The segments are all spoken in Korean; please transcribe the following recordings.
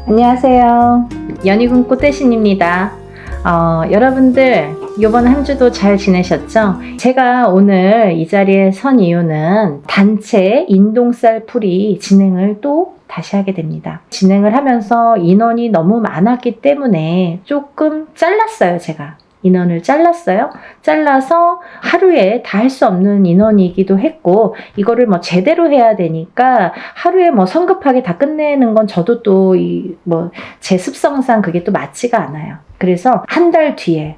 안녕하세요. 연희군 꽃대신입니다. 여러분들 이번 한 주도 잘 지내셨죠? 제가 오늘 이 자리에 선 이유는 단체 인동쌀 풀이 진행을 또 다시 하게 됩니다. 진행을 하면서 인원이 너무 많았기 때문에 조금 잘랐어요, 제가. 인원을 잘랐어요. 잘라서 하루에 다 할 수 없는 인원이기도 했고, 이거를 뭐 제대로 해야 되니까 하루에 뭐 성급하게 다 끝내는 건 저도 또 제 습성상 그게 또 맞지가 않아요. 그래서 한 달 뒤에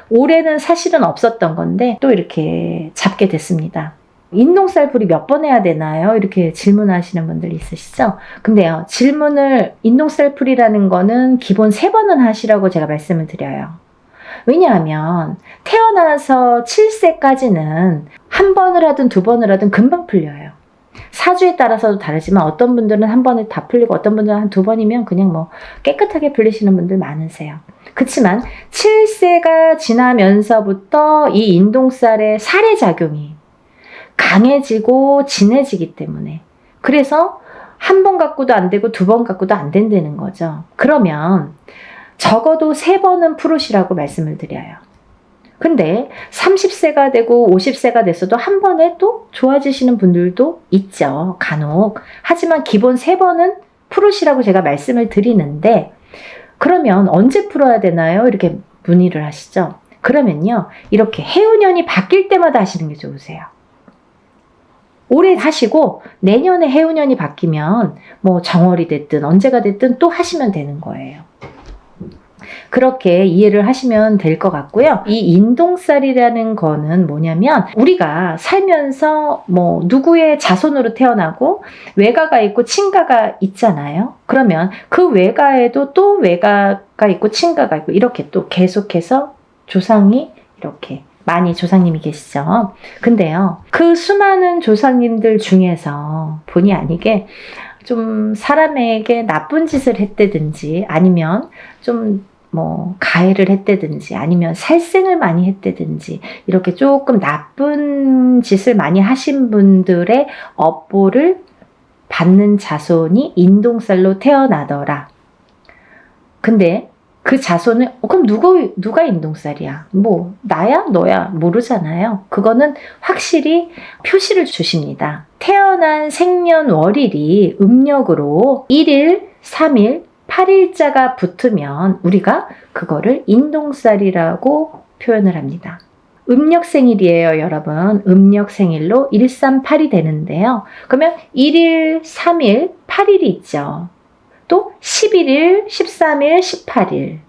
올해는 사실은 없었던 건데 또 이렇게 잡게 됐습니다. 인동쌀 풀이 몇 번 해야 되나요? 이렇게 질문하시는 분들 있으시죠? 근데요, 질문을 인동쌀 풀이라는 거는 기본 3번은 하시라고 제가 말씀을 드려요. 왜냐하면 태어나서 7세까지는 한 번을 하든 2번을 하든 금방 풀려요. 사주에 따라서도 다르지만 어떤 분들은 한 번에 다 풀리고 어떤 분들은 한 2번이면 그냥 깨끗하게 풀리시는 분들 많으세요. 그렇지만 7세가 지나면서부터 이 인동쌀의 살해작용이 강해지고 진해지기 때문에, 그래서 한 번 갖고도 안 되고 2번 갖고도 안 된다는 거죠. 그러면 적어도 3번은 풀으시라고 말씀을 드려요. 근데 30세가 되고 50세가 됐어도 한 번에 또 좋아지시는 분들도 있죠, 간혹. 하지만 기본 3번은 풀으시라고 제가 말씀을 드리는데, 그러면 언제 풀어야 되나요? 이렇게 문의를 하시죠. 그러면요, 이렇게 해운년이 바뀔 때마다 하시는 게 좋으세요. 올해 하시고 내년에 해운년이 바뀌면 정월이 됐든 언제가 됐든 또 하시면 되는 거예요. 그렇게 이해를 하시면 될 것 같고요. 이 인동쌀이라는 거는 뭐냐면, 우리가 살면서 누구의 자손으로 태어나고 외가가 있고 친가가 있잖아요. 그러면 그 외가에도 또 외가가 있고 친가가 있고 이렇게 또 계속해서 조상이 이렇게 많이 조상님이 계시죠. 근데요, 그 수많은 조상님들 중에서 본의 아니게 좀 사람에게 나쁜 짓을 했다든지, 아니면 좀 가해를 했다든지, 아니면 살생을 많이 했다든지, 이렇게 조금 나쁜 짓을 많이 하신 분들의 업보를 받는 자손이 인동쌀로 태어나더라. 근데 그 자손은 그럼 누가 인동쌀이야? 나야 너야 모르잖아요. 그거는 확실히 표시를 주십니다. 태어난 생년월일이 음력으로 1일, 3일, 8일자가 붙으면 우리가 그거를 인동쌀이라고 표현을 합니다. 음력생일이에요, 여러분. 음력생일로 138이 되는데요. 그러면 1일, 3일, 8일이 있죠. 또 11일, 13일, 18일,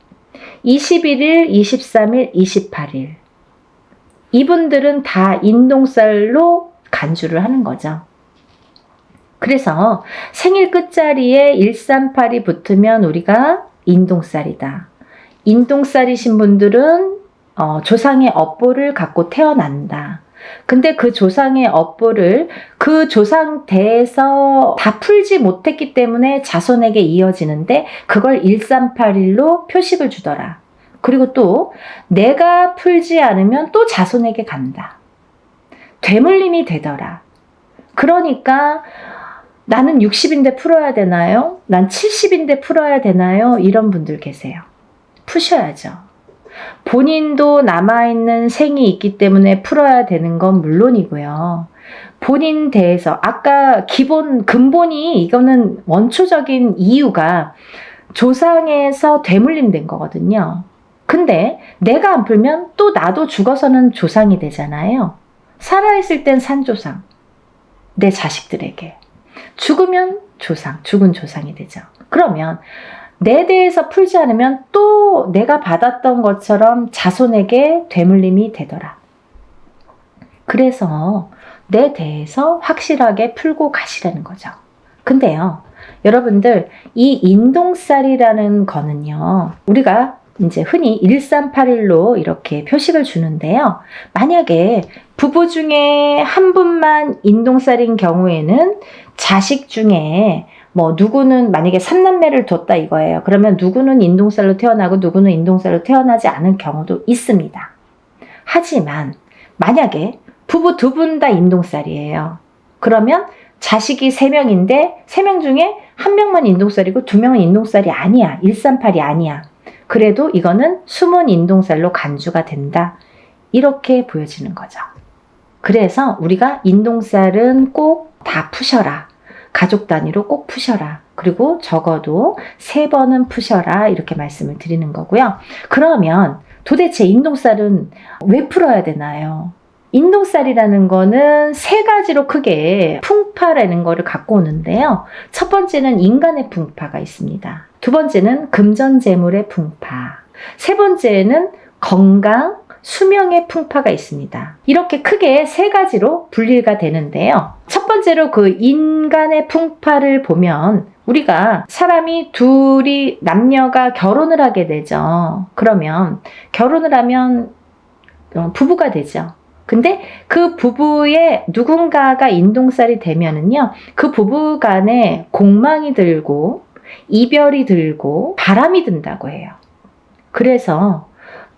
21일, 23일, 28일. 이분들은 다 인동쌀로 간주를 하는 거죠. 그래서 생일 끝자리에 138이 붙으면 우리가 인동쌀이다. 인동쌀이신 분들은 조상의 업보를 갖고 태어난다. 근데 그 조상의 업보를 그 조상 대에서 다 풀지 못했기 때문에 자손에게 이어지는데, 그걸 138일로 표식을 주더라. 그리고 또 내가 풀지 않으면 또 자손에게 간다. 되물림이 되더라. 그러니까 나는 60인데 풀어야 되나요? 난 70인데 풀어야 되나요? 이런 분들 계세요. 푸셔야죠. 본인도 남아있는 생이 있기 때문에 풀어야 되는 건 물론이고요. 본인 대해서 아까 근본이, 이거는 원초적인 이유가 조상에서 되물림된 거거든요. 근데 내가 안 풀면 또 나도 죽어서는 조상이 되잖아요. 살아있을 땐 산조상, 내 자식들에게. 죽으면 죽은 조상이 되죠. 그러면 내 대에서 풀지 않으면 또 내가 받았던 것처럼 자손에게 되물림이 되더라. 그래서 내 대에서 확실하게 풀고 가시라는 거죠. 근데요, 여러분들, 이 인동쌀이라는 거는요, 우리가 이제 흔히 138일로 이렇게 표식을 주는데요. 만약에 부부 중에 한 분만 인동쌀인 경우에는 자식 중에 누구는 만약에 3남매를 뒀다 이거예요. 그러면 누구는 인동쌀로 태어나고 누구는 인동쌀로 태어나지 않은 경우도 있습니다. 하지만 만약에 부부 2분 다 인동쌀이에요. 그러면 자식이 3명인데 3명 중에 1명만 인동살이고 2명은 인동살이 아니야. 138이 아니야. 그래도 이거는 숨은 인동살로 간주가 된다. 이렇게 보여지는 거죠. 그래서 우리가 인동살은 꼭 다 푸셔라. 가족 단위로 꼭 푸셔라. 그리고 적어도 3번은 푸셔라. 이렇게 말씀을 드리는 거고요. 그러면 도대체 인동살은 왜 풀어야 되나요? 인동살이라는 거는 3가지로 크게 풍파라는 거를 갖고 오는데요. 첫 번째는 인간의 풍파가 있습니다. 두 번째는 금전재물의 풍파. 세 번째는 건강, 수명의 풍파가 있습니다. 이렇게 크게 3가지로 분리가 되는데요. 첫 번째로 그 인간의 풍파를 보면 우리가 사람이 둘이 남녀가 결혼을 하게 되죠. 그러면 결혼을 하면 부부가 되죠. 근데 그 부부의 누군가가 인동살이 되면은요, 그 부부 간에 공망이 들고 이별이 들고 바람이 든다고 해요. 그래서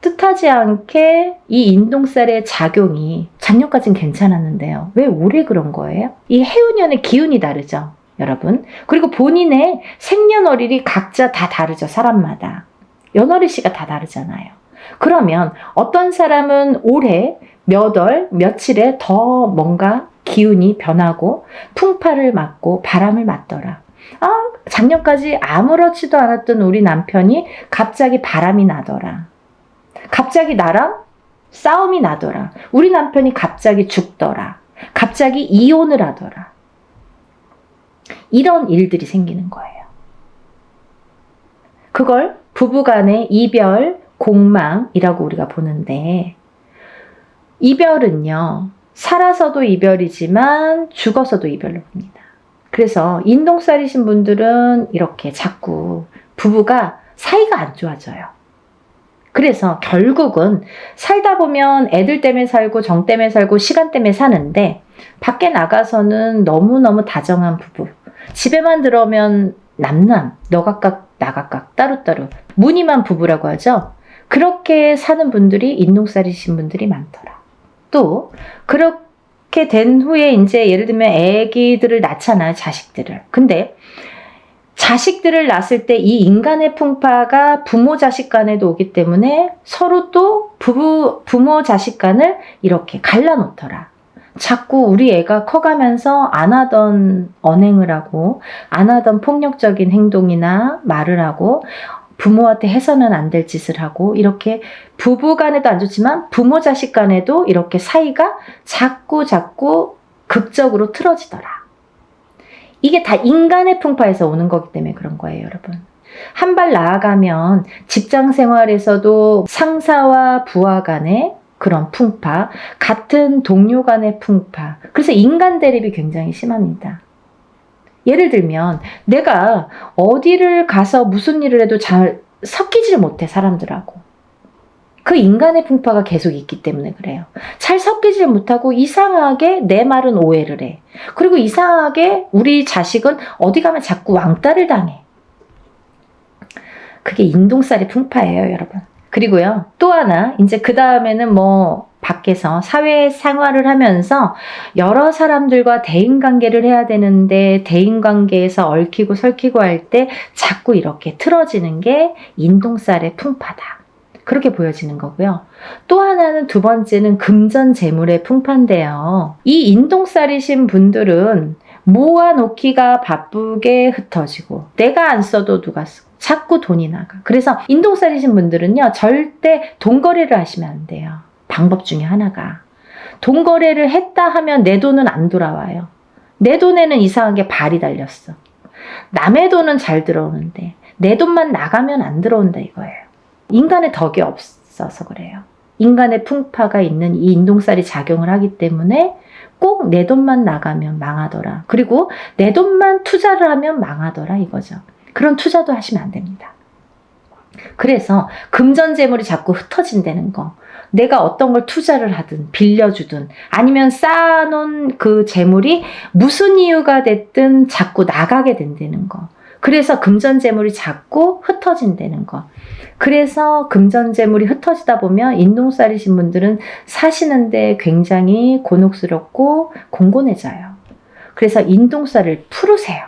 뜻하지 않게 이 인동살의 작용이 작년까지는 괜찮았는데요. 왜 올해 그런 거예요? 이 해운년의 기운이 다르죠, 여러분. 그리고 본인의 생년월일이 각자 다 다르죠, 사람마다. 연월일씨가 다 다르잖아요. 그러면 어떤 사람은 올해 몇 월, 며칠에 더 뭔가 기운이 변하고 풍파를 맞고 바람을 맞더라. 작년까지 아무렇지도 않았던 우리 남편이 갑자기 바람이 나더라. 갑자기 나랑 싸움이 나더라. 우리 남편이 갑자기 죽더라. 갑자기 이혼을 하더라. 이런 일들이 생기는 거예요. 그걸 부부간의 이별, 공망이라고 우리가 보는데, 이별은요, 살아서도 이별이지만 죽어서도 이별로 봅니다. 그래서 인동살이신 분들은 이렇게 자꾸 부부가 사이가 안 좋아져요. 그래서 결국은 살다 보면 애들 때문에 살고 정 때문에 살고 시간 때문에 사는데 밖에 나가서는 너무너무 다정한 부부. 집에만 들어오면 남남, 너 각각 나 각각 따로따로 무늬만 부부라고 하죠. 그렇게 사는 분들이 인동살이신 분들이 많더라. 또 그렇게 된 후에 이제 예를 들면 애기들을 낳잖아요, 자식들을. 근데 자식들을 낳았을 때 이 인간의 풍파가 부모 자식 간에도 오기 때문에 서로 또 부모 자식 간을 이렇게 갈라놓더라. 자꾸 우리 애가 커가면서 안 하던 언행을 하고 안 하던 폭력적인 행동이나 말을 하고 부모한테 해서는 안 될 짓을 하고 이렇게 부부 간에도 안 좋지만 부모 자식 간에도 이렇게 사이가 자꾸 극적으로 틀어지더라. 이게 다 인간의 풍파에서 오는 거기 때문에 그런 거예요, 여러분. 한 발 나아가면 직장 생활에서도 상사와 부하 간의 그런 풍파, 같은 동료 간의 풍파. 그래서 인간 대립이 굉장히 심합니다. 예를 들면 내가 어디를 가서 무슨 일을 해도 잘 섞이질 못해, 사람들하고. 그 인간의 풍파가 계속 있기 때문에 그래요. 잘 섞이질 못하고 이상하게 내 말은 오해를 해. 그리고 이상하게 우리 자식은 어디 가면 자꾸 왕따를 당해. 그게 인동살이 풍파예요, 여러분. 그리고요, 또 하나, 이제 그 다음에는 밖에서 사회생활을 하면서 여러 사람들과 대인관계를 해야 되는데 대인관계에서 얽히고 설키고 할 때 자꾸 이렇게 틀어지는 게 인동살의 풍파다. 그렇게 보여지는 거고요. 또 하나는 두 번째는 금전재물의 풍파인데요. 이 인동살이신 분들은 모아놓기가 바쁘게 흩어지고 내가 안 써도 누가 쓰고 자꾸 돈이 나가. 그래서 인동살이신 분들은요, 절대 돈거래를 하시면 안 돼요. 방법 중에 하나가. 돈거래를 했다 하면 내 돈은 안 돌아와요. 내 돈에는 이상하게 발이 달렸어. 남의 돈은 잘 들어오는데 내 돈만 나가면 안 들어온다 이거예요. 인간의 덕이 없어서 그래요. 인간의 풍파가 있는 이 인동살이 작용을 하기 때문에 꼭 내 돈만 나가면 망하더라. 그리고 내 돈만 투자를 하면 망하더라 이거죠. 그런 투자도 하시면 안 됩니다. 그래서 금전재물이 자꾸 흩어진다는 거. 내가 어떤 걸 투자를 하든 빌려주든 아니면 쌓아놓은 그 재물이 무슨 이유가 됐든 자꾸 나가게 된다는 거. 그래서 금전재물이 자꾸 흩어진다는 거. 그래서 금전재물이 흩어지다 보면 인동살이신 분들은 사시는데 굉장히 곤혹스럽고 공곤해져요. 그래서 인동살을 풀으세요.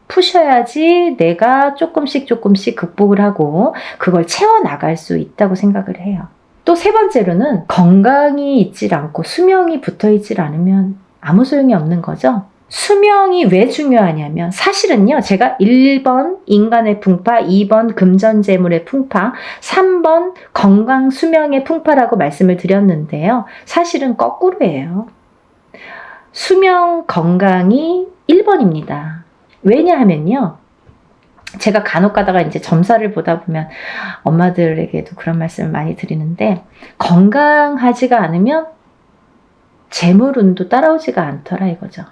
푸셔야지 내가 조금씩 극복을 하고 그걸 채워나갈 수 있다고 생각을 해요. 또 세 번째로는 건강이 있질 않고 수명이 붙어 있질 않으면 아무 소용이 없는 거죠. 수명이 왜 중요하냐면 사실은요, 제가 1번 인간의 풍파, 2번 금전재물의 풍파, 3번 건강 수명의 풍파라고 말씀을 드렸는데요. 사실은 거꾸로예요. 수명 건강이 1번입니다. 왜냐하면요, 제가 간혹 가다가 이제 점사를 보다 보면 엄마들에게도 그런 말씀을 많이 드리는데, 건강하지가 않으면 재물운도 따라오지가 않더라 이거죠.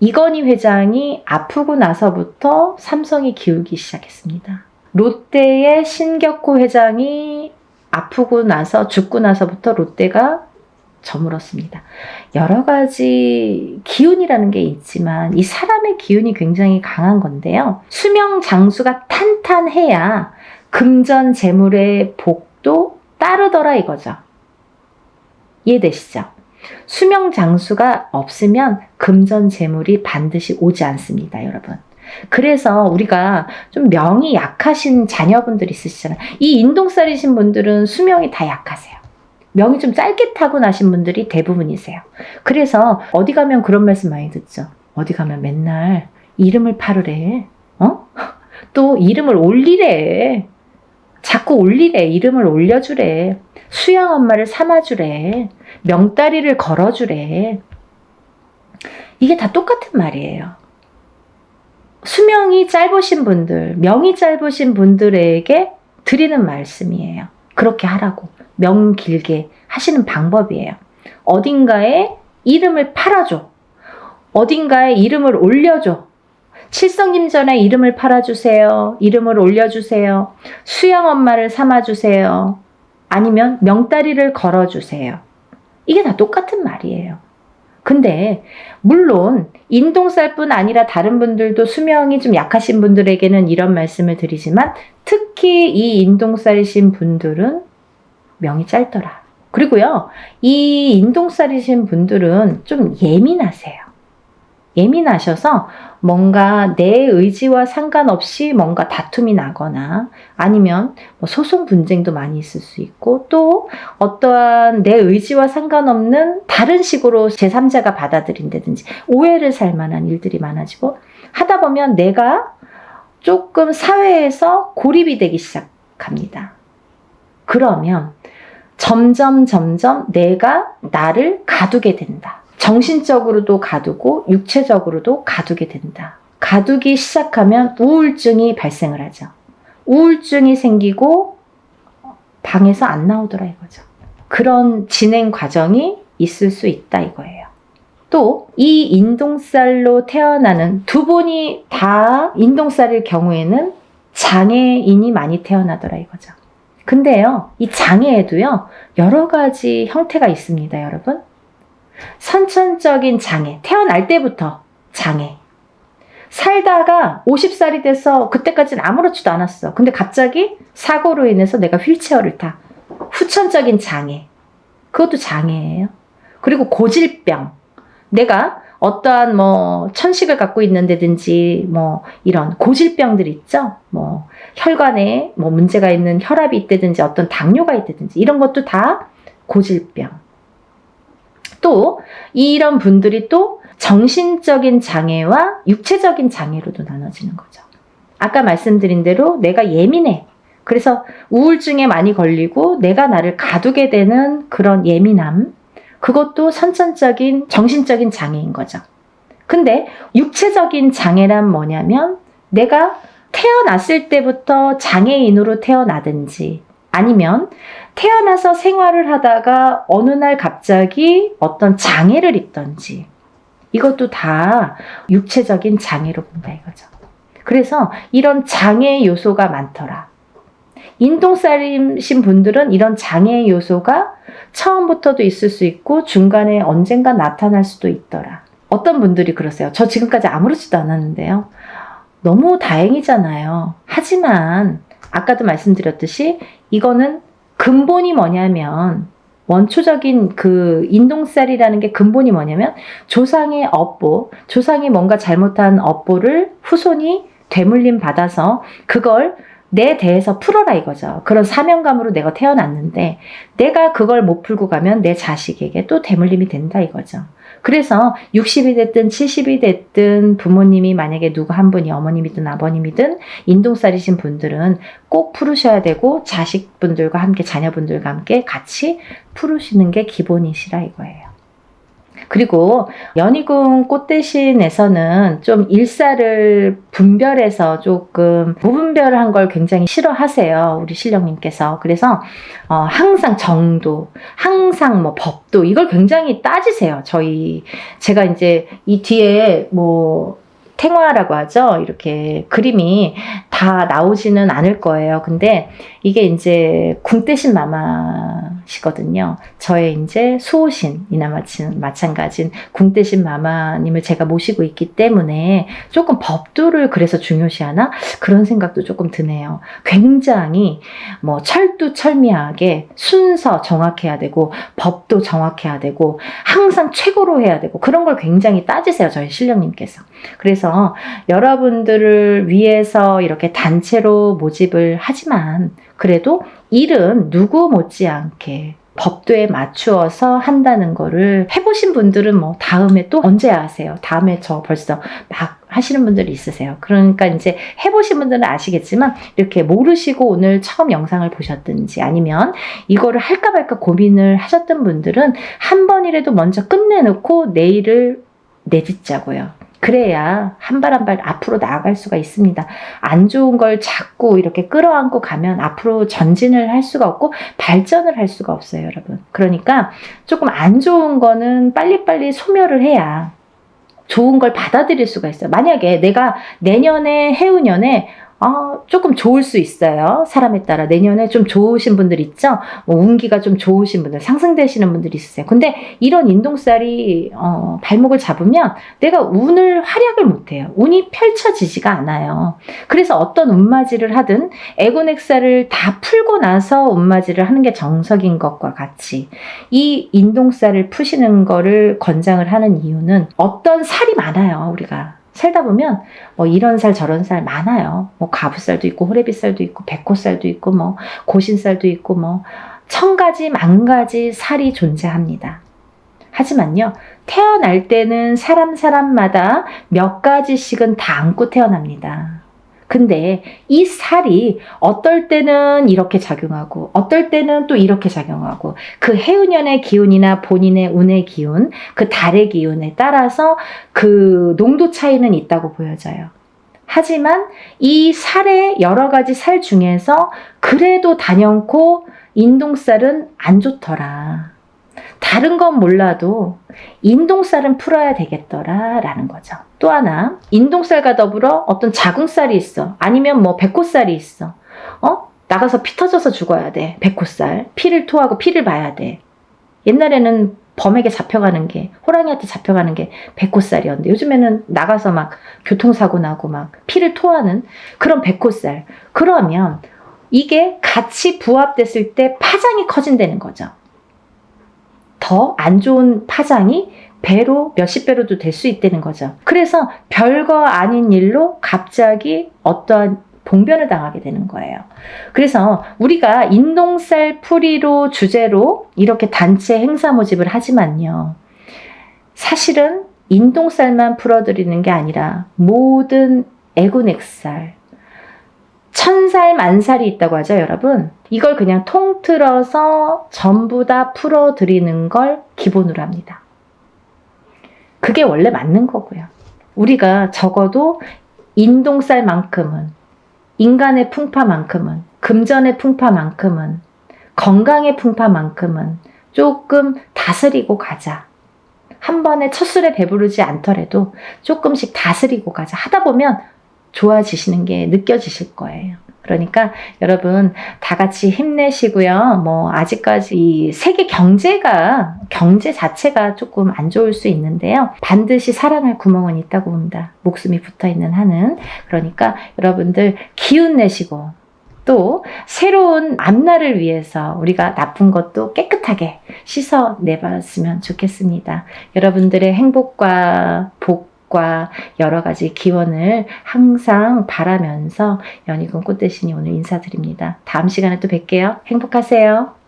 이건희 회장이 아프고 나서부터 삼성이 기울기 시작했습니다. 롯데의 신격호 회장이 아프고 나서 죽고 나서부터 롯데가 저물었습니다. 여러 가지 기운이라는 게 있지만 이 사람의 기운이 굉장히 강한 건데요. 수명 장수가 탄탄해야 금전 재물의 복도 따르더라 이거죠. 이해되시죠? 수명 장수가 없으면 금전 재물이 반드시 오지 않습니다, 여러분. 그래서 우리가 좀 명이 약하신 자녀분들 있으시잖아요. 이 인동살이신 분들은 수명이 다 약하세요. 명이 좀 짧게 타고나신 분들이 대부분이세요. 그래서 어디 가면 그런 말씀 많이 듣죠. 어디 가면 맨날 이름을 팔으래. 또 이름을 올리래. 자꾸 올리래. 이름을 올려주래. 수양 엄마를 삼아주래. 명다리를 걸어주래. 이게 다 똑같은 말이에요. 수명이 짧으신 분들, 명이 짧으신 분들에게 드리는 말씀이에요. 그렇게 하라고. 명 길게 하시는 방법이에요. 어딘가에 이름을 팔아줘. 어딘가에 이름을 올려줘. 칠성님전에 이름을 팔아주세요. 이름을 올려주세요. 수양 엄마를 삼아주세요. 아니면 명다리를 걸어주세요. 이게 다 똑같은 말이에요. 근데 물론 인동살뿐 아니라 다른 분들도 수명이 좀 약하신 분들에게는 이런 말씀을 드리지만 특히 이 인동살이신 분들은 명이 짧더라. 그리고요, 이 인동살이신 분들은 좀 예민하세요. 예민하셔서 뭔가 내 의지와 상관없이 뭔가 다툼이 나거나 아니면 뭐 소송 분쟁도 많이 있을 수 있고 또 어떠한 내 의지와 상관없는 다른 식으로 제3자가 받아들인다든지 오해를 살 만한 일들이 많아지고 하다 보면 내가 조금 사회에서 고립이 되기 시작합니다. 그러면 점점 내가 나를 가두게 된다. 정신적으로도 가두고 육체적으로도 가두게 된다. 가두기 시작하면 우울증이 발생을 하죠. 우울증이 생기고 방에서 안 나오더라 이거죠. 그런 진행 과정이 있을 수 있다 이거예요. 또 이 인동살로 태어나는 두 분이 다 인동살일 경우에는 장애인이 많이 태어나더라 이거죠. 근데요, 이 장애에도요 여러 가지 형태가 있습니다, 여러분. 선천적인 장애, 태어날 때부터 장애. 살다가 50살이 돼서 그때까지는 아무렇지도 않았어. 근데 갑자기 사고로 인해서 내가 휠체어를 타. 후천적인 장애. 그것도 장애예요. 그리고 고질병. 내가 어떠한 천식을 갖고 있는다든지 이런 고질병들 있죠. 혈관에 문제가 있는 혈압이 있다든지 어떤 당뇨가 있다든지 이런 것도 다 고질병. 또 이런 분들이 또 정신적인 장애와 육체적인 장애로도 나눠지는 거죠. 아까 말씀드린 대로 내가 예민해. 그래서 우울증에 많이 걸리고 내가 나를 가두게 되는 그런 예민함. 그것도 선천적인 정신적인 장애인 거죠. 근데 육체적인 장애란 뭐냐면 내가 태어났을 때부터 장애인으로 태어나든지 아니면 태어나서 생활을 하다가 어느 날 갑자기 어떤 장애를 입던지 이것도 다 육체적인 장애로 본다 이거죠. 그래서 이런 장애 요소가 많더라. 인동살이신 분들은 이런 장애 요소가 처음부터도 있을 수 있고 중간에 언젠가 나타날 수도 있더라. 어떤 분들이 그러세요. 저 지금까지 아무렇지도 않았는데요. 너무 다행이잖아요. 하지만 아까도 말씀드렸듯이 이거는 근본이 뭐냐면 원초적인 그 인동살이라는 게 근본이 뭐냐면 조상의 업보, 조상이 뭔가 잘못한 업보를 후손이 되물림 받아서 그걸 내 대에서 풀어라 이거죠. 그런 사명감으로 내가 태어났는데 내가 그걸 못 풀고 가면 내 자식에게 또 대물림이 된다 이거죠. 그래서 60이 됐든 70이 됐든 부모님이 만약에 누구 한 분이 어머님이든 아버님이든 인동살이신 분들은 꼭 풀으셔야 되고 자식분들과 함께 자녀분들과 함께 같이 풀으시는 게 기본이시라 이거예요. 그리고 연희궁 꽃대신에서는 좀 일사를 분별해서 조금 무분별한 걸 굉장히 싫어하세요. 우리 신령님께서. 그래서 항상 정도, 항상 뭐 법도 이걸 굉장히 따지세요. 제가 이제 이 뒤에 뭐 탱화라고 하죠. 이렇게 그림이 다 나오지는 않을 거예요. 근데 이게 이제 궁대신 마마시거든요. 저의 이제 수호신이나 마찬가지인 궁대신 마마님을 제가 모시고 있기 때문에 조금 법도를 그래서 중요시하나? 그런 생각도 조금 드네요. 굉장히 뭐 철두철미하게 순서 정확해야 되고 법도 정확해야 되고 항상 최고로 해야 되고 그런 걸 굉장히 따지세요. 저희 신령님께서. 그래서 여러분들을 위해서 이렇게 단체로 모집을 하지만 그래도 일은 누구 못지않게 법도에 맞추어서 한다는 거를 해보신 분들은 뭐 다음에 또 언제 하세요? 다음에 저 벌써 막 하시는 분들이 있으세요. 그러니까 이제 해보신 분들은 아시겠지만 이렇게 모르시고 오늘 처음 영상을 보셨든지 아니면 이거를 할까 말까 고민을 하셨던 분들은 한 번이라도 먼저 끝내놓고 내일을 내딛자고요. 그래야 한 발 한 발 앞으로 나아갈 수가 있습니다. 안 좋은 걸 자꾸 이렇게 끌어안고 가면 앞으로 전진을 할 수가 없고 발전을 할 수가 없어요, 여러분. 그러니까 조금 안 좋은 거는 빨리빨리 소멸을 해야 좋은 걸 받아들일 수가 있어요. 만약에 내가 내년에 해운년에 조금 좋을 수 있어요. 사람에 따라. 내년에 좀 좋으신 분들 있죠? 뭐 운기가 좀 좋으신 분들, 상승되시는 분들이 있으세요. 근데 이런 인동살이 발목을 잡으면 내가 운을 활약을 못해요. 운이 펼쳐지지가 않아요. 그래서 어떤 운맞이를 하든 애군액살을 다 풀고 나서 운맞이를 하는 게 정석인 것과 같이 이 인동살을 푸시는 거를 권장을 하는 이유는 어떤 살이 많아요. 우리가. 살다 보면 뭐 이런 살 저런 살 많아요. 뭐 가부살도 있고 호래비살도 있고 백호살도 있고 뭐 고신살도 있고 뭐 천가지 만가지 살이 존재합니다. 하지만요, 태어날 때는 사람마다 몇 가지씩은 다 안고 태어납니다. 근데 이 살이 어떨 때는 이렇게 작용하고 어떨 때는 또 이렇게 작용하고 그 해운년의 기운이나 본인의 운의 기운, 그 달의 기운에 따라서 그 농도 차이는 있다고 보여져요. 하지만 이 살의 여러 가지 살 중에서 그래도 단연코 인동살은 안 좋더라. 다른 건 몰라도 인동살은 풀어야 되겠더라 라는 거죠. 또 하나, 인동살과 더불어 어떤 자궁살이 있어. 아니면 뭐 백호살이 있어. 나가서 피 터져서 죽어야 돼. 백호살. 피를 토하고 피를 봐야 돼. 옛날에는 범에게 잡혀가는 게, 호랑이한테 잡혀가는 게 백호살이었는데 요즘에는 나가서 막 교통사고 나고 막 피를 토하는 그런 백호살. 그러면 이게 같이 부합됐을 때 파장이 커진다는 거죠. 더 안 좋은 파장이 배로 몇십 배로도 될 수 있다는 거죠. 그래서 별거 아닌 일로 갑자기 어떠한 봉변을 당하게 되는 거예요. 그래서 우리가 인동살 풀이로 주제로 이렇게 단체 행사 모집을 하지만요. 사실은 인동살만 풀어드리는 게 아니라 모든 애군액살, 천살 만살이 있다고 하죠, 여러분. 이걸 그냥 통틀어서 전부 다 풀어드리는 걸 기본으로 합니다. 그게 원래 맞는 거고요. 우리가 적어도 인동살만큼은, 인간의 풍파만큼은, 금전의 풍파만큼은, 건강의 풍파만큼은 조금 다스리고 가자. 한 번에 첫술에 배부르지 않더라도 조금씩 다스리고 가자. 하다 보면 좋아지시는 게 느껴지실 거예요. 그러니까 여러분 다 같이 힘내시고요. 뭐 아직까지 이 세계 경제 자체가 조금 안 좋을 수 있는데요. 반드시 살아날 구멍은 있다고 봅니다. 목숨이 붙어있는 한은. 그러니까 여러분들 기운 내시고 또 새로운 앞날을 위해서 우리가 나쁜 것도 깨끗하게 씻어내봤으면 좋겠습니다. 여러분들의 행복과 복과 여러 가지 기원을 항상 바라면서 연희군 꽃대신이 오늘 인사드립니다. 다음 시간에 또 뵐게요. 행복하세요.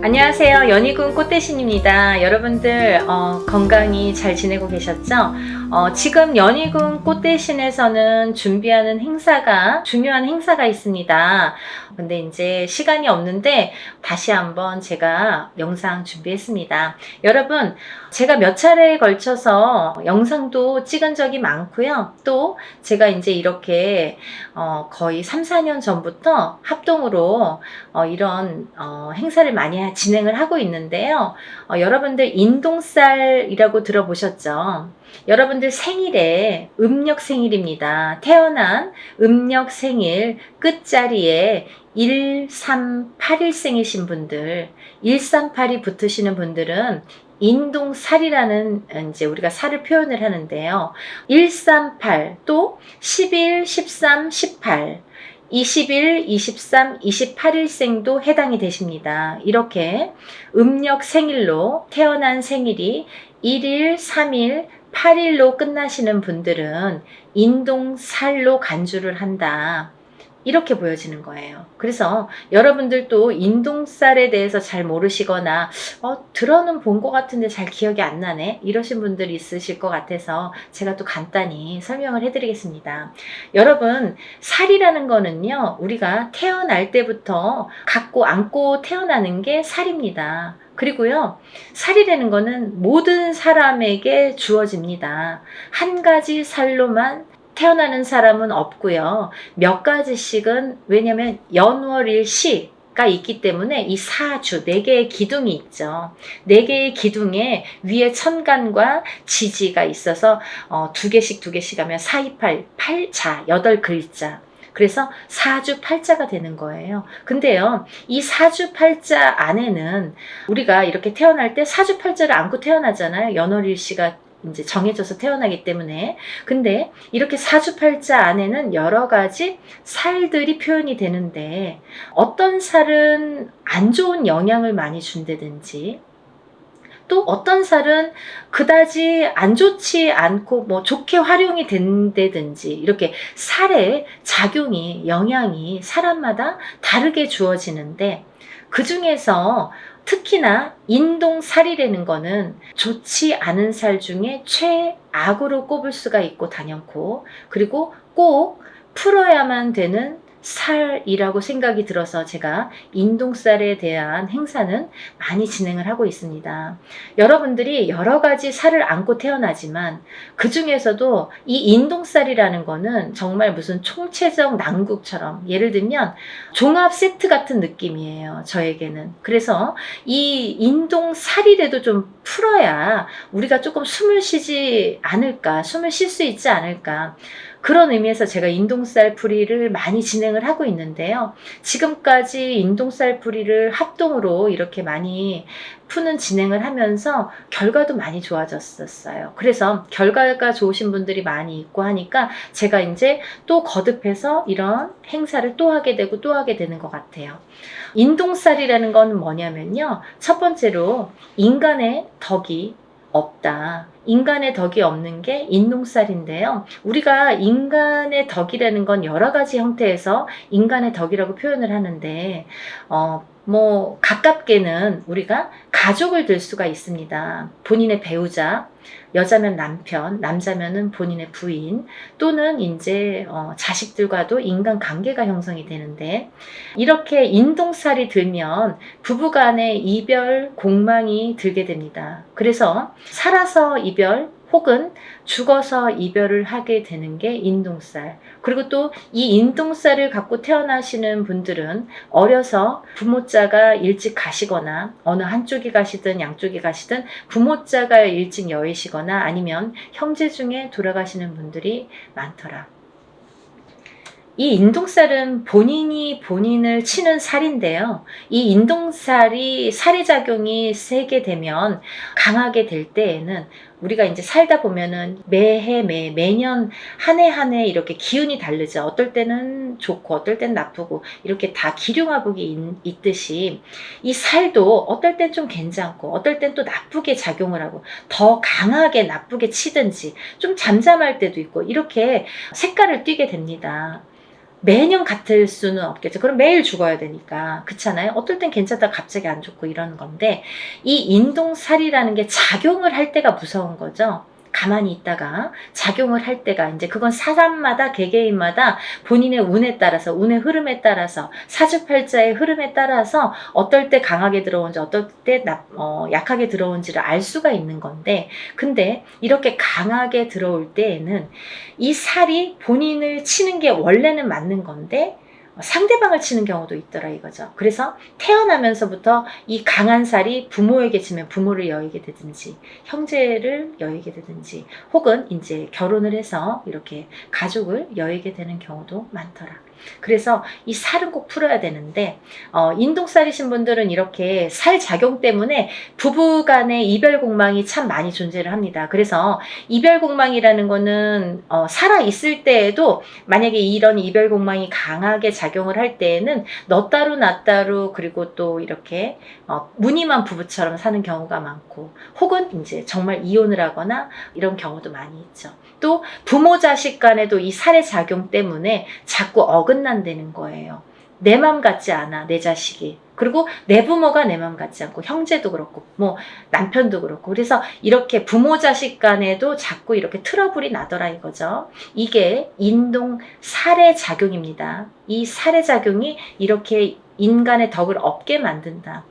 안녕하세요. 연희군 꽃대신입니다. 여러분들 건강히 잘 지내고 계셨죠? 지금 연희군 꽃대신에서는 준비하는 행사가 중요한 행사가 있습니다. 근데 이제 시간이 없는데 다시 한번 제가 영상 준비했습니다. 여러분, 제가 몇 차례에 걸쳐서 영상도 찍은 적이 많고요. 또 제가 이제 이렇게 거의 3, 4년 전부터 합동으로 이런 행사를 많이 진행을 하고 있는데요. 여러분들 인동살이라고 들어보셨죠? 여러분들 생일에 음력 생일입니다. 태어난 음력 생일 끝자리에 1381생이신 분들, 138이 붙으시는 분들은 인동살이라는 이제 우리가 살을 표현을 하는데요. 138, 또 11, 13, 18, 21, 23, 28일생도 해당이 되십니다. 이렇게 음력 생일로 태어난 생일이 1일, 3일, 8일로 끝나시는 분들은 인동살로 간주를 한다. 이렇게 보여지는 거예요. 그래서 여러분들도 인동살에 대해서 잘 모르시거나 들어는 본 것 같은데 잘 기억이 안 나네 이러신 분들이 있으실 것 같아서 제가 또 간단히 설명을 해드리겠습니다. 여러분, 살이라는 거는요, 우리가 태어날 때부터 갖고 안고 태어나는 게 살입니다. 그리고요, 살이라는 거는 모든 사람에게 주어집니다. 한 가지 살로만 태어나는 사람은 없고요. 몇 가지씩은, 왜냐면 연월일시가 있기 때문에 이 사주, 4개의 기둥이 있죠. 4개의 기둥에 위에 천간과 지지가 있어서 2개씩 하면 4, 2, 8, 8자, 8글자. 그래서 사주 팔자가 되는 거예요. 근데요, 이 사주 팔자 안에는 우리가 이렇게 태어날 때 사주 팔자를 안고 태어나잖아요. 연월일시가 이제 정해져서 태어나기 때문에. 근데 이렇게 사주팔자 안에는 여러 가지 살들이 표현이 되는데, 어떤 살은 안 좋은 영향을 많이 준다든지, 또 어떤 살은 그다지 안 좋지 않고 뭐 좋게 활용이 된다든지, 이렇게 살의 작용이, 영향이 사람마다 다르게 주어지는데, 그 중에서 특히나 인동살이라는 거는 좋지 않은 살 중에 최악으로 꼽을 수가 있고 단연코, 그리고 꼭 풀어야만 되는 살이라고 생각이 들어서 제가 인동살에 대한 행사는 많이 진행을 하고 있습니다. 여러분들이 여러 가지 살을 안고 태어나지만 그 중에서도 이 인동살이라는 거는 정말 무슨 총체적 난국처럼, 예를 들면 종합 세트 같은 느낌이에요, 저에게는. 그래서 이 인동살이라도 좀 풀어야 우리가 조금 숨을 쉬지 않을까, 숨을 쉴 수 있지 않을까, 그런 의미에서 제가 인동살 풀이를 많이 진행을 하고 있는데요. 지금까지 인동살 풀이를 합동으로 이렇게 많이 푸는 진행을 하면서 결과도 많이 좋아졌었어요. 그래서 결과가 좋으신 분들이 많이 있고 하니까 제가 이제 또 거듭해서 이런 행사를 또 하게 되고 또 하게 되는 것 같아요. 인동살이라는 건 뭐냐면요, 첫 번째로 인간의 덕이 없다. 인간의 덕이 없는 게 인동살인데요. 우리가 인간의 덕이라는 건 여러 가지 형태에서 인간의 덕이라고 표현을 하는데, 뭐 가깝게는 우리가 가족을 들 수가 있습니다. 본인의 배우자, 여자면 남편, 남자면은 본인의 부인, 또는 이제 자식들과도 인간관계가 형성이 되는데, 이렇게 인동살이 들면 부부간의 이별 공망이 들게 됩니다. 그래서 살아서 이별 혹은 죽어서 이별을 하게 되는 게 인동살. 그리고 또 이 인동살을 갖고 태어나시는 분들은 어려서 부모자가 일찍 가시거나, 어느 한쪽이 가시든 양쪽이 가시든 부모자가 일찍 여의시거나 아니면 형제 중에 돌아가시는 분들이 많더라. 이 인동살은 본인이 본인을 치는 살인데요. 이 인동살이 살해작용이 세게 되면, 강하게 될 때에는 우리가 이제 살다 보면은 매해 매년 한 해 한 해 이렇게 기운이 다르죠. 어떨 때는 좋고 어떨 때는 나쁘고 이렇게 다 기륭화복이 있듯이 이 살도 어떨 땐 좀 괜찮고 어떨 땐 또 나쁘게 작용을 하고 더 강하게 나쁘게 치든지 좀 잠잠할 때도 있고 이렇게 색깔을 띠게 됩니다. 매년 같을 수는 없겠죠. 그럼 매일 죽어야 되니까. 그렇잖아요. 어떨 땐 괜찮다가 갑자기 안 좋고 이러는 건데 이 인동살이라는 게 작용을 할 때가 무서운 거죠. 가만히 있다가 작용을 할 때가 이제 그건 사람마다 개개인마다 본인의 운에 따라서 운의 흐름에 따라서 사주팔자의 흐름에 따라서 어떨 때 강하게 들어온지 어떨 때 약하게 들어온지를 알 수가 있는 건데 근데 이렇게 강하게 들어올 때에는 이 살이 본인을 치는 게 원래는 맞는 건데 상대방을 치는 경우도 있더라 이거죠. 그래서 태어나면서부터 이 강한 살이 부모에게 치면 부모를 여의게 되든지 형제를 여의게 되든지 혹은 이제 결혼을 해서 이렇게 가족을 여의게 되는 경우도 많더라. 그래서 이 살은 꼭 풀어야 되는데 인동살이신 분들은 이렇게 살 작용 때문에 부부간의 이별 공망이 참 많이 존재를 합니다. 그래서 이별 공망이라는 거는 살아 있을 때에도 만약에 이런 이별 공망이 강하게 작용을 할 때에는 너 따로 나 따로 그리고 또 이렇게 무늬만 부부처럼 사는 경우가 많고 혹은 이제 정말 이혼을 하거나 이런 경우도 많이 있죠. 또 부모 자식 간에도 이 살의 작용 때문에 자꾸 어긋난다는 거예요. 내 맘 같지 않아 내 자식이. 그리고 내 부모가 내 맘 같지 않고 형제도 그렇고 뭐 남편도 그렇고 그래서 이렇게 부모 자식 간에도 자꾸 이렇게 트러블이 나더라 이거죠. 이게 인동 살의 작용입니다. 이 살의 작용이 이렇게 인간의 덕을 없게 만든다.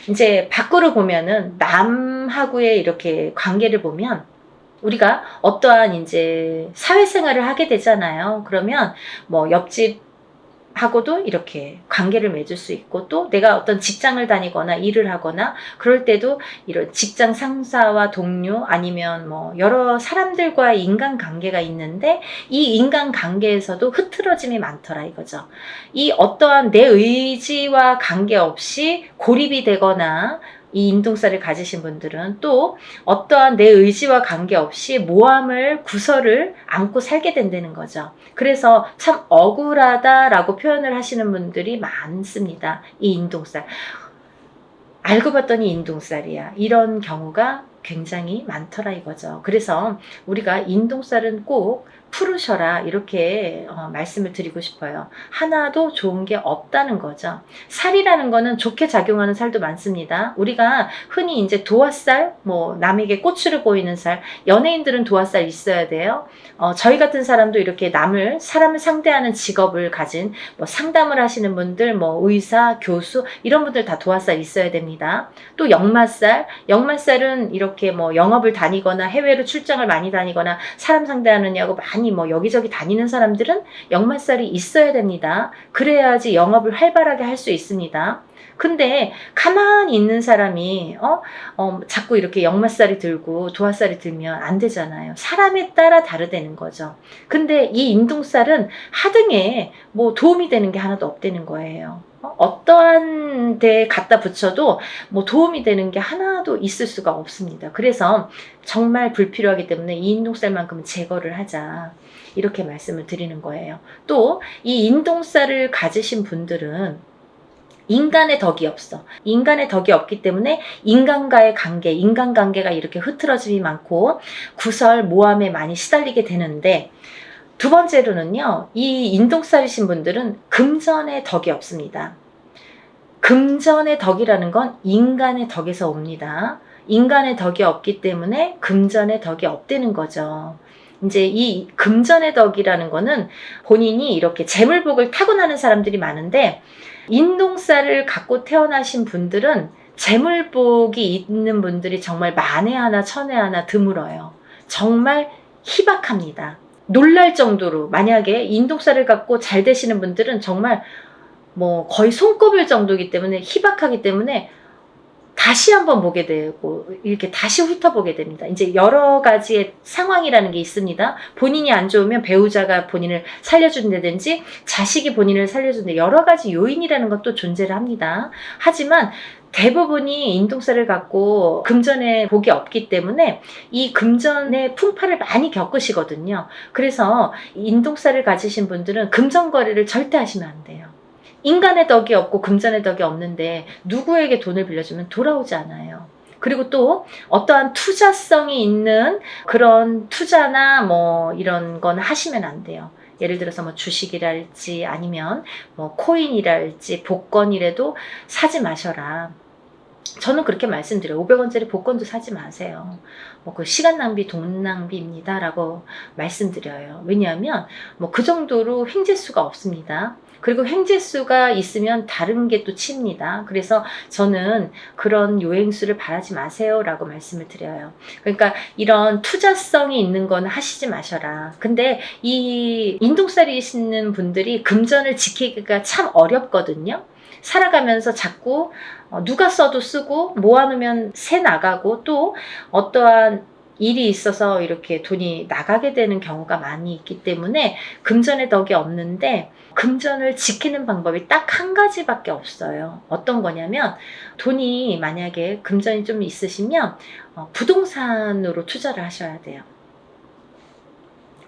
이제 밖으로 보면은 남하고의 이렇게 관계를 보면 우리가 어떠한 이제 사회생활을 하게 되잖아요. 그러면 뭐 옆집하고도 이렇게 관계를 맺을 수 있고 또 내가 어떤 직장을 다니거나 일을 하거나 그럴 때도 이런 직장 상사와 동료 아니면 뭐 여러 사람들과의 인간관계가 있는데 이 인간관계에서도 흐트러짐이 많더라 이거죠. 이 어떠한 내 의지와 관계없이 고립이 되거나 이 인동살을 가지신 분들은 또 어떠한 내 의지와 관계없이 모함을 구설을 안고 살게 된다는 거죠. 그래서 참 억울하다라고 표현을 하시는 분들이 많습니다. 이 인동살. 알고 봤더니 인동살이야. 이런 경우가 굉장히 많더라 이거죠. 그래서 우리가 인동살은 꼭 풀으셔라 이렇게 말씀을 드리고 싶어요. 하나도 좋은 게 없다는 거죠. 살이라는 거는 좋게 작용하는 살도 많습니다. 우리가 흔히 이제 도화살, 뭐 남에게 꼬추를 보이는 살, 연예인들은 도화살 있어야 돼요. 저희 같은 사람도 이렇게 사람을 상대하는 직업을 가진 뭐 상담을 하시는 분들, 뭐 의사, 교수 이런 분들 다 도화살 있어야 됩니다. 또 역마살은 이렇게 뭐 영업을 다니거나 해외로 출장을 많이 다니거나 사람 상대하느냐고 많이 뭐 여기저기 다니는 사람들은 역마살이 있어야 됩니다. 그래야지 영업을 활발하게 할 수 있습니다. 근데 가만히 있는 사람이 자꾸 이렇게 역마살이 들고 도화살이 들면 안 되잖아요. 사람에 따라 다르다는 거죠. 근데 이 인동살은 하등에 뭐 도움이 되는 게 하나도 없다는 거예요. 어떠한 데에 갖다 붙여도 뭐 도움이 되는 게 하나도 있을 수가 없습니다. 그래서 정말 불필요하기 때문에 이 인동살만큼은 제거를 하자 이렇게 말씀을 드리는 거예요. 또 이 인동살을 가지신 분들은 인간의 덕이 없어. 인간의 덕이 없기 때문에 인간과의 관계, 인간관계가 이렇게 흐트러짐이 많고 구설, 모함에 많이 시달리게 되는데 두 번째로는요. 이 인동살이신 분들은 금전의 덕이 없습니다. 금전의 덕이라는 건 인간의 덕에서 옵니다. 인간의 덕이 없기 때문에 금전의 덕이 없다는 거죠. 이제 이 금전의 덕이라는 거는 본인이 이렇게 재물복을 타고나는 사람들이 많은데 인동살을 갖고 태어나신 분들은 재물복이 있는 분들이 정말 만에 하나 천에 하나 드물어요. 정말 희박합니다. 놀랄 정도로 만약에 인동살을 갖고 잘 되시는 분들은 정말 뭐 거의 손꼽을 정도이기 때문에 희박하기 때문에 다시 한번 보게 되고 이렇게 다시 훑어보게 됩니다. 이제 여러 가지의 상황이라는 게 있습니다. 본인이 안 좋으면 배우자가 본인을 살려준다든지 자식이 본인을 살려준다 여러 가지 요인이라는 것도 존재를 합니다. 하지만 대부분이 인동살을 갖고 금전에 복이 없기 때문에 이 금전의 풍파를 많이 겪으시거든요. 그래서 인동살을 가지신 분들은 금전 거래를 절대 하시면 안 돼요. 인간의 덕이 없고 금전의 덕이 없는데 누구에게 돈을 빌려주면 돌아오지 않아요. 그리고 또 어떠한 투자성이 있는 그런 투자나 뭐 이런 건 하시면 안 돼요. 예를 들어서 뭐 주식이랄지 아니면 뭐 코인이랄지 복권이라도 사지 마셔라. 저는 그렇게 말씀드려요. 500원짜리 복권도 사지 마세요. 뭐 그 시간 낭비, 돈 낭비입니다라고 말씀드려요. 왜냐하면 뭐 그 정도로 횡재수가 없습니다. 그리고 횡재수가 있으면 다른 게 또 칩니다. 그래서 저는 그런 요행수를 바라지 마세요라고 말씀을 드려요. 그러니까 이런 투자성이 있는 건 하시지 마셔라. 근데 이 인동살이시는 분들이 금전을 지키기가 참 어렵거든요. 살아가면서 자꾸 누가 써도 쓰고 모아놓으면 새 나가고 또 어떠한 일이 있어서 이렇게 돈이 나가게 되는 경우가 많이 있기 때문에 금전의 덕이 없는데 금전을 지키는 방법이 딱 한 가지밖에 없어요. 어떤 거냐면 돈이 만약에 금전이 좀 있으시면 부동산으로 투자를 하셔야 돼요.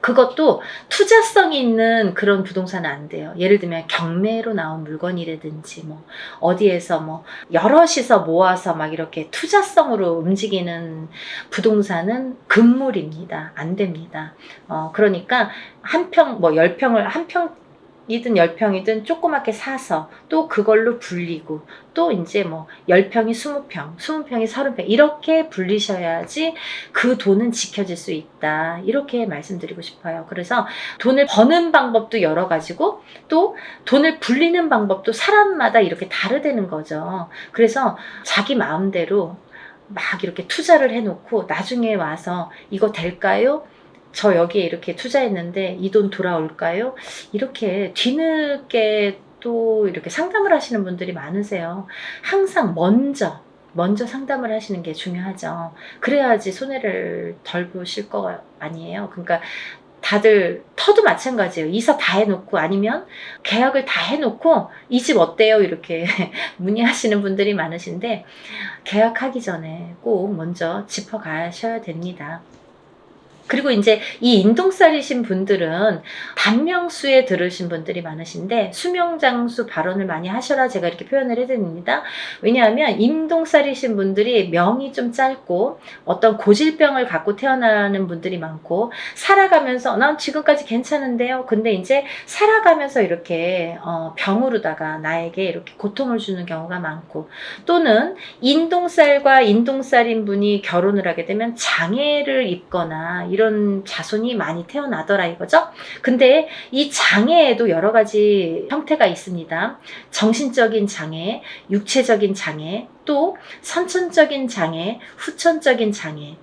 그것도 투자성이 있는 그런 부동산은 안 돼요. 예를 들면 경매로 나온 물건이라든지 뭐 어디에서 뭐 여럿이서 모아서 막 이렇게 투자성으로 움직이는 부동산은 금물입니다. 안 됩니다. 그러니까 한 평, 뭐 10평을 한 평이든 10평이든 조그맣게 사서 또 그걸로 불리고 또 이제 뭐 10평이 20평, 20평이 30평 이렇게 불리셔야지 그 돈은 지켜질 수 있다. 이렇게 말씀드리고 싶어요. 그래서 돈을 버는 방법도 여러 가지고 또 돈을 불리는 방법도 사람마다 이렇게 다르다는 거죠. 그래서 자기 마음대로 막 이렇게 투자를 해놓고 나중에 와서 이거 될까요? 저 여기에 이렇게 투자했는데 이 돈 돌아올까요? 이렇게 뒤늦게 또 이렇게 상담을 하시는 분들이 많으세요. 항상 먼저 상담을 하시는 게 중요하죠. 그래야지 손해를 덜 보실 거 아니에요. 그러니까 다들 터도 마찬가지예요. 이사 다 해놓고 아니면 계약을 다 해놓고 이 집 어때요? 이렇게 문의하시는 분들이 많으신데 계약하기 전에 꼭 먼저 짚어가셔야 됩니다. 그리고 이제 이 인동살이신 분들은 단명수에 들으신 분들이 많으신데 수명장수 발언을 많이 하셔라 제가 이렇게 표현을 해드립니다. 왜냐하면 인동살이신 분들이 명이 좀 짧고 어떤 고질병을 갖고 태어나는 분들이 많고 살아가면서 난 지금까지 괜찮은데요. 근데 이제 살아가면서 이렇게 병으로다가 나에게 이렇게 고통을 주는 경우가 많고 또는 인동살과 인동살인 분이 결혼을 하게 되면 장애를 입거나 이런 자손이 많이 태어나더라 이거죠. 근데 이 장애에도 여러 가지 형태가 있습니다. 정신적인 장애, 육체적인 장애, 또 선천적인 장애, 후천적인 장애.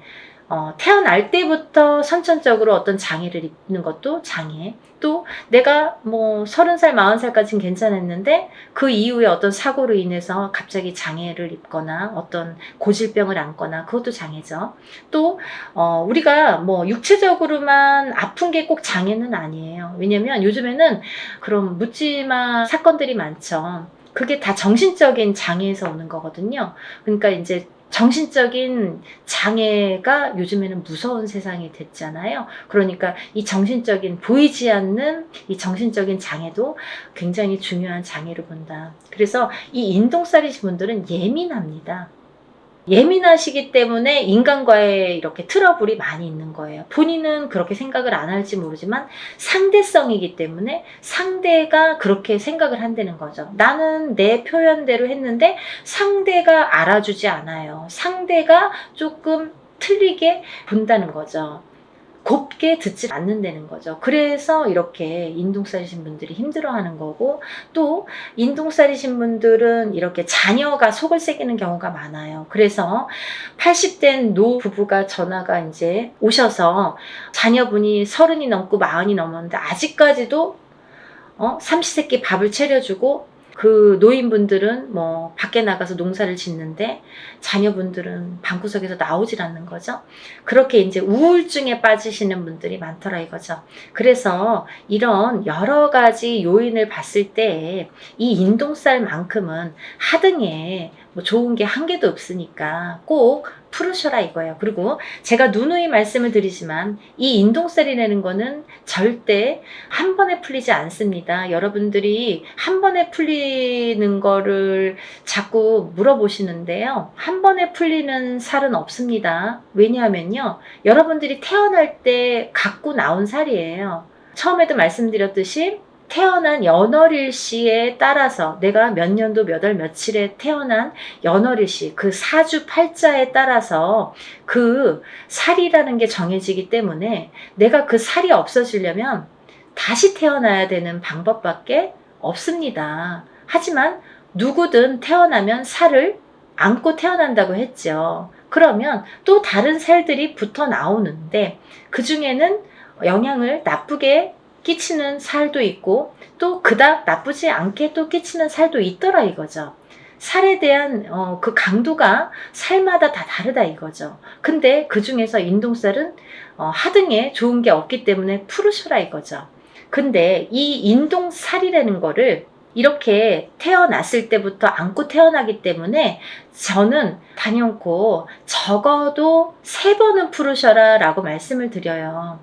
태어날 때부터 선천적으로 어떤 장애를 입는 것도 장애. 또 내가 뭐 30살, 40살까지는 괜찮았는데 그 이후에 어떤 사고로 인해서 갑자기 장애를 입거나 어떤 고질병을 안거나 그것도 장애죠. 또 우리가 뭐 육체적으로만 아픈 게 꼭 장애는 아니에요. 왜냐면 요즘에는 그런 묻지마 사건들이 많죠. 그게 다 정신적인 장애에서 오는 거거든요. 그러니까 이제 정신적인 장애가 요즘에는 무서운 세상이 됐잖아요. 그러니까 이 정신적인 보이지 않는 이 정신적인 장애도 굉장히 중요한 장애로 본다. 그래서 이 인동살이신 분들은 예민합니다. 예민하시기 때문에 인간과의 이렇게 트러블이 많이 있는 거예요. 본인은 그렇게 생각을 안 할지 모르지만 상대성이기 때문에 상대가 그렇게 생각을 한다는 거죠. 나는 내 표현대로 했는데 상대가 알아주지 않아요. 상대가 조금 틀리게 본다는 거죠. 곱게 듣지 않는다는 거죠. 그래서 이렇게 인동살이신 분들이 힘들어하는 거고 또 인동살이신 분들은 이렇게 자녀가 속을 새기는 경우가 많아요. 그래서 80된 노 부부가 전화가 이제 오셔서 자녀분이 30이 넘고 40이 넘었는데 아직까지도 삼시세끼 밥을 차려주고 그 노인분들은 뭐 밖에 나가서 농사를 짓는데 자녀분들은 방구석에서 나오질 않는 거죠. 그렇게 이제 우울증에 빠지시는 분들이 많더라 이거죠. 그래서 이런 여러 가지 요인을 봤을 때 이 인동살만큼은 하등에 뭐 좋은 게 한 개도 없으니까 꼭 풀으셔라 이거예요. 그리고 제가 누누이 말씀을 드리지만 이 인동살이라는 거는 절대 한 번에 풀리지 않습니다. 여러분들이 한 번에 풀리는 거를 자꾸 물어보시는데요. 한 번에 풀리는 살은 없습니다. 왜냐하면요. 여러분들이 태어날 때 갖고 나온 살이에요. 처음에도 말씀드렸듯이 태어난 연월일시에 따라서 내가 몇 년도 몇 월 며칠에 태어난 연월일시 그 사주 팔자에 따라서 그 살이라는 게 정해지기 때문에 내가 그 살이 없어지려면 다시 태어나야 되는 방법밖에 없습니다. 하지만 누구든 태어나면 살을 안고 태어난다고 했죠. 그러면 또 다른 살들이 붙어 나오는데 그 중에는 영향을 나쁘게 끼치는 살도 있고 또 그닥 나쁘지 않게 또 끼치는 살도 있더라 이거죠. 살에 대한 그 강도가 살마다 다 다르다 이거죠. 근데 그 중에서 인동살은 하등에 좋은 게 없기 때문에 풀으셔라 이거죠. 근데 이 인동살이라는 거를 이렇게 태어났을 때부터 안고 태어나기 때문에 저는 단연코 적어도 3번은 풀으셔라 라고 말씀을 드려요.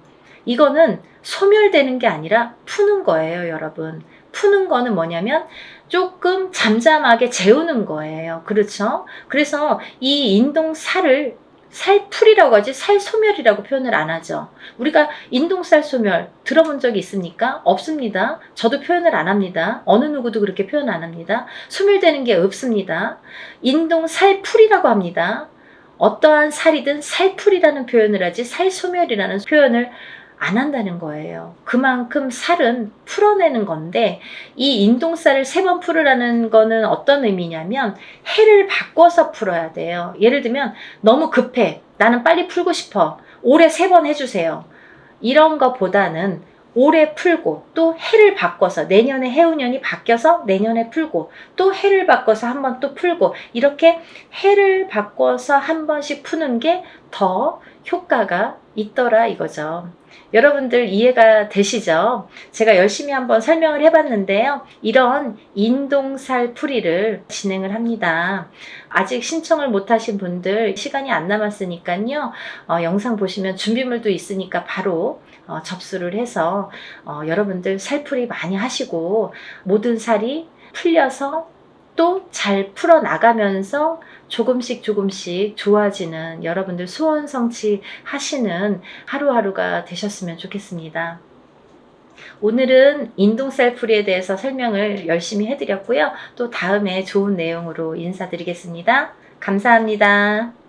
이거는 소멸되는 게 아니라 푸는 거예요, 여러분. 푸는 거는 뭐냐면 조금 잠잠하게 재우는 거예요. 그렇죠? 그래서 이 인동살을 살풀이라고 하지 살소멸이라고 표현을 안 하죠. 우리가 인동살 소멸 들어본 적이 있습니까? 없습니다. 저도 표현을 안 합니다. 어느 누구도 그렇게 표현 안 합니다. 소멸되는 게 없습니다. 인동살풀이라고 합니다. 어떠한 살이든 살풀이라는 표현을 하지 살소멸이라는 표현을 안 한다는 거예요. 그만큼 살은 풀어내는 건데 이 인동살을 3번 풀으라는 거는 어떤 의미냐면 해를 바꿔서 풀어야 돼요. 예를 들면 너무 급해. 나는 빨리 풀고 싶어. 올해 3번 해주세요. 이런 거보다는 올해 풀고 또 해를 바꿔서 내년에 해운년이 바뀌어서 내년에 풀고 또 해를 바꿔서 한 번 또 풀고 이렇게 해를 바꿔서 한 번씩 푸는 게 더 효과가 있더라 이거죠. 여러분들 이해가 되시죠? 제가 열심히 한번 설명을 해봤는데요. 이런 인동살 풀이를 진행을 합니다. 아직 신청을 못하신 분들 시간이 안 남았으니까요. 영상 보시면 준비물도 있으니까 바로 접수를 해서 여러분들 살풀이 많이 하시고 모든 살이 풀려서 또 잘 풀어나가면서 조금씩 좋아지는 여러분들 소원 성취하시는 하루하루가 되셨으면 좋겠습니다. 오늘은 인동살 풀이에 대해서 설명을 열심히 해드렸고요. 또 다음에 좋은 내용으로 인사드리겠습니다. 감사합니다.